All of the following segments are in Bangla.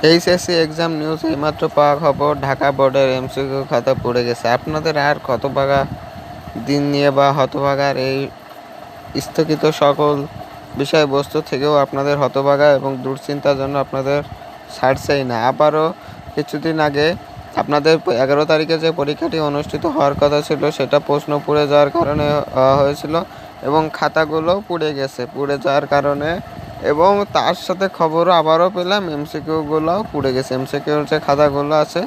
এইচএসসি এক্সাম নিউজ এইমাত্র পাওয়া খবর, ঢাকা বোর্ডের এমসিকিউ খাতা পড়ে গেছে। আপনাদের আর হতভাগা দিন নিয়ে বা হতভাগার এই স্থগিত সকল বিষয়বস্তু থেকেও আপনাদের হতভাগা এবং দুশ্চিন্তার জন্য আপনাদের ছাড়ছেই না। আবারও কিছুদিন আগে আপনাদের 11 তারিখে যে পরীক্ষাটি অনুষ্ঠিত হওয়ার কথা ছিল সেটা প্রশ্ন পুড়ে যাওয়ার কারণে হয়েছিল এবং খাতাগুলোও পুড়ে গেছে পুড়ে যাওয়ার কারণে। এবং তার সাথে খবরও আবারও পেলাম এমসিকিউগুলোও পুড়ে গেছে, এমসিকিউর যে খাতাগুলো আছে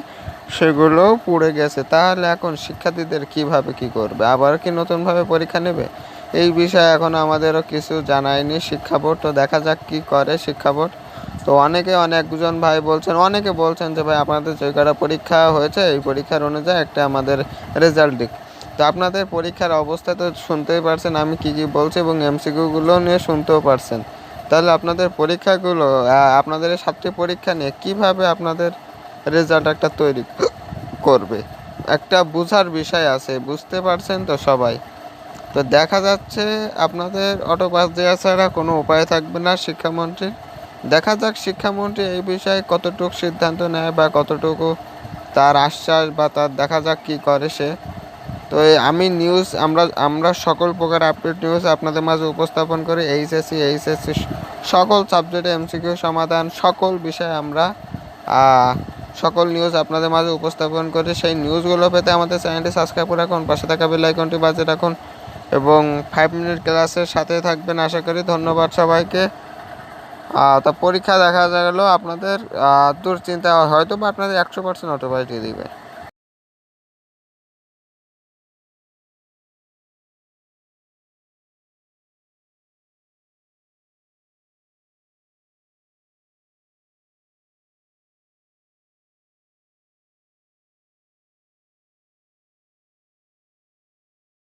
সেগুলোও পুড়ে গেছে। তাহলে এখন শিক্ষার্থীদের কিভাবে কি করবে? আবার কি নতুনভাবে পরীক্ষা নেবে? এই বিষয়ে এখন আমাদেরও কিছু জানায়নি শিক্ষা বোর্ড। তো দেখা যাক কি করে শিক্ষা বোর্ড। তো অনেকজন ভাই বলছেন, অনেকে বলছেন যে ভাই আপনাদের যে কটা পরীক্ষা হয়েছে এই পরীক্ষার অনুযায়ী একটা আমাদের রেজাল্ট দিক। তো আপনাদের পরীক্ষার অবস্থা তো শুনতেই পারছেন আমি কি বলছি, এবং এমসিকিউগুলো নিয়ে শুনতেও পারছেন। তাহলে আপনাদের পরীক্ষাগুলো আপনাদের এই 7টি পরীক্ষা নিয়ে কিভাবে আপনাদের রেজাল্ট একটা তৈরি করবে, একটা বোঝার বিষয় আছে, বুঝতে পারছেন তো সবাই? তো দেখা যাচ্ছে আপনাদের অটো পাস দেওয়া ছাড়া কোনো উপায় থাকবে না শিক্ষামন্ত্রীর। দেখা যাক শিক্ষামন্ত্রী এই বিষয়ে কতটুকু সিদ্ধান্ত নেয় বা কতটুকু তার আশ্বাস বা তার দেখা যাক কী করে সে। তো আমি নিউজ আমরা সকল প্রকার আপডেট নিউজ আপনাদের মাঝে উপস্থাপন করি। এইচএসসি সকল সাবজেক্টে এমসিকিউ সমাধান সকল বিষয়ে আমরা সকল নিউজ আপনাদের মাঝে উপস্থাপন করি। সেই নিউজগুলো পেতে আমাদের চ্যানেলটি সাবস্ক্রাইব করে রাখুন, পাশে থাকা বেল আইকনটি বাজিয়ে রাখুন এবং 5 মিনিট ক্লাসের সাথে থাকবেন আশা করি। ধন্যবাদ সবাইকে। তা পরীক্ষা দেখা গেল আপনাদের দুশ্চিন্তা হয়তো বা আপনাদের 100% অটোপাস দিয়ে দিবে।